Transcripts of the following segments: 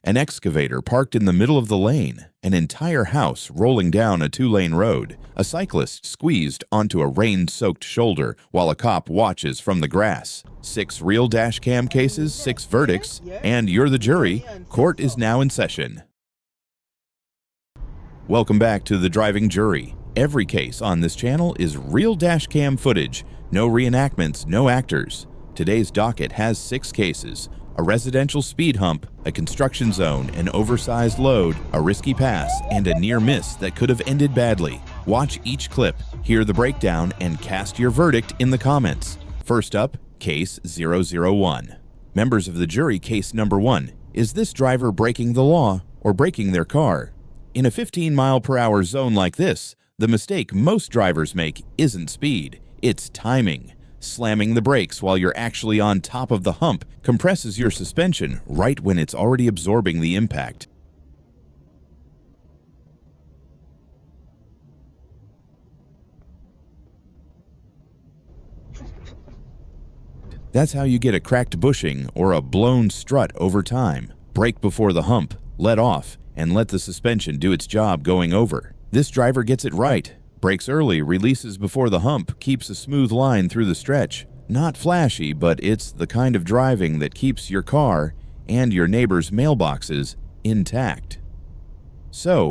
An excavator parked in the middle of the lane, an entire house rolling down a two-lane road, a cyclist squeezed onto a rain-soaked shoulder while a cop watches from the grass, 6 real dashcam cases, 6 verdicts, and you're the jury. Court is now in session. Welcome back to the Driving Jury. Every case on this channel is real dashcam footage, no reenactments, no actors. Today's docket has 6 cases: a residential speed hump, a construction zone, an oversized load, a risky pass, and a near miss that could have ended badly. Watch each clip, hear the breakdown, and cast your verdict in the comments. First up, Case 001. Members of the jury, case number 1. Is this driver breaking the law or breaking their car? In a 15-mile-per-hour zone like this, the mistake most drivers make isn't speed, it's timing. Slamming the brakes while you're actually on top of the hump compresses your suspension right when it's already absorbing the impact. That's how you get a cracked bushing or a blown strut over time. Brake before the hump, let off, and let the suspension do its job going over. This driver gets it right. Brakes early, releases before the hump, keeps a smooth line through the stretch. Not flashy, but it's the kind of driving that keeps your car and your neighbor's mailboxes intact. So,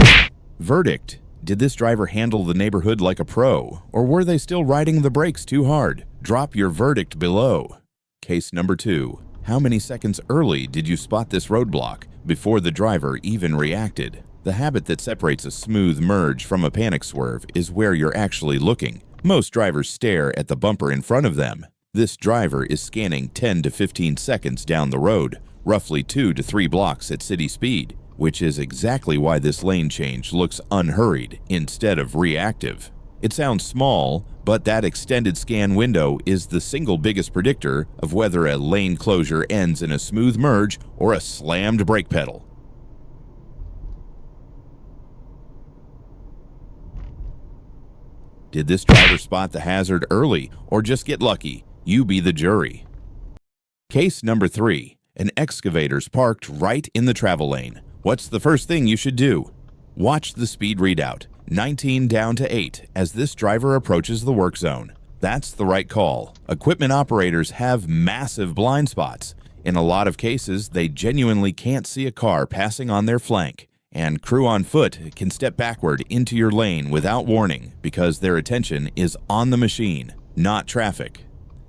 verdict. Did this driver handle the neighborhood like a pro, or were they still riding the brakes too hard? Drop your verdict below. Case number 2. How many seconds early did you spot this roadblock before the driver even reacted? The habit that separates a smooth merge from a panic swerve is where you're actually looking. Most drivers stare at the bumper in front of them. This driver is scanning 10 to 15 seconds down the road, roughly 2 to 3 blocks at city speed, which is exactly why this lane change looks unhurried instead of reactive. It sounds small, but that extended scan window is the single biggest predictor of whether a lane closure ends in a smooth merge or a slammed brake pedal. Did this driver spot the hazard early or just get lucky? You be the jury. Case number 3. An excavator's parked right in the travel lane. What's the first thing you should do? Watch the speed readout, 19 down to 8, as this driver approaches the work zone. That's the right call. Equipment operators have massive blind spots. In a lot of cases, they genuinely can't see a car passing on their flank. And crew on foot can step backward into your lane without warning because their attention is on the machine, not traffic.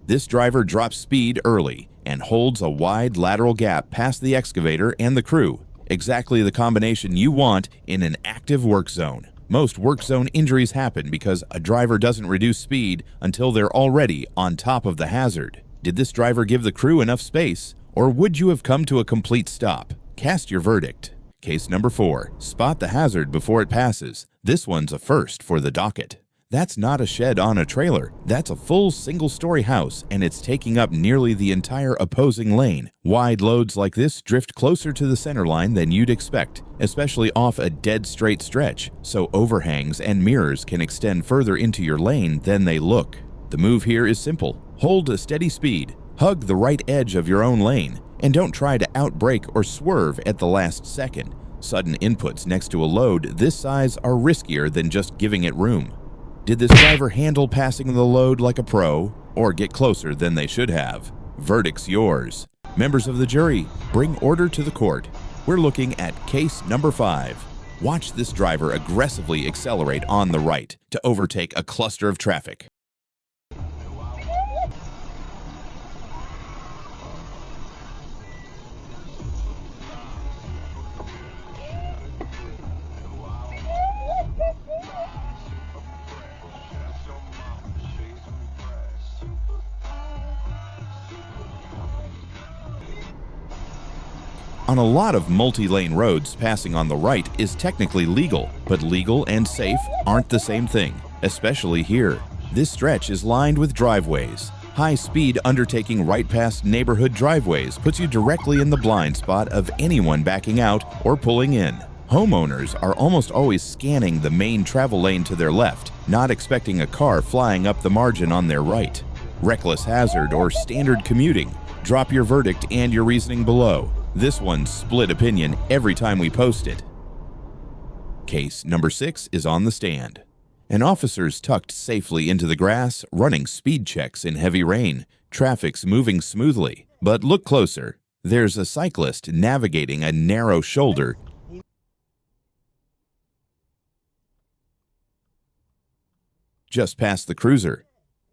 This driver drops speed early and holds a wide lateral gap past the excavator and the crew, exactly the combination you want in an active work zone. Most work zone injuries happen because a driver doesn't reduce speed until they're already on top of the hazard. Did this driver give the crew enough space, or would you have come to a complete stop? Cast your verdict. Case number 4. Spot the hazard before it passes. This one's a first for the docket. That's not a shed on a trailer. That's a full single-story house, and it's taking up nearly the entire opposing lane. Wide loads like this drift closer to the center line than you'd expect, especially off a dead straight stretch, so overhangs and mirrors can extend further into your lane than they look. The move here is simple. Hold a steady speed, hug the right edge of your own lane, and don't try to outbrake or swerve at the last second. Sudden inputs next to a load this size are riskier than just giving it room. Did this driver handle passing the load like a pro, or get closer than they should have? Verdict's yours. Members of the jury, bring order to the court. We're looking at case number 5. Watch this driver aggressively accelerate on the right to overtake a cluster of traffic. On a lot of multi-lane roads, passing on the right is technically legal, but legal and safe aren't the same thing, especially here. This stretch is lined with driveways. High-speed undertaking right past neighborhood driveways puts you directly in the blind spot of anyone backing out or pulling in. Homeowners are almost always scanning the main travel lane to their left, not expecting a car flying up the margin on their right. Reckless hazard or standard commuting? Drop your verdict and your reasoning below. This one's split opinion every time we post it. Case number 6 is on the stand. An officer's tucked safely into the grass, running speed checks in heavy rain. Traffic's moving smoothly, but look closer. There's a cyclist navigating a narrow shoulder just past the cruiser.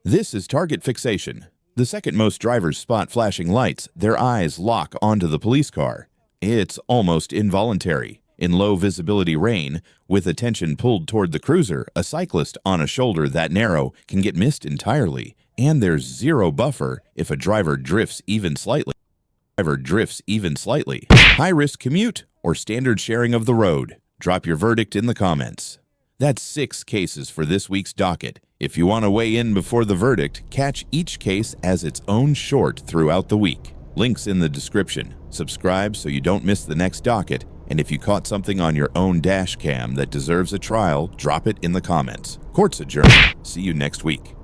This is target fixation. The second most drivers spot flashing lights, their eyes lock onto the police car. It's almost involuntary. In low visibility rain, with attention pulled toward the cruiser, a cyclist on a shoulder that narrow can get missed entirely, and there's zero buffer if a driver drifts even slightly. High-risk commute or standard sharing of the road? Drop your verdict in the comments. That's 6 cases for this week's docket. If you want to weigh in before the verdict, catch each case as its own short throughout the week. Links in the description. Subscribe so you don't miss the next docket. And if you caught something on your own dash cam that deserves a trial, drop it in the comments. Court's adjourned. See you next week.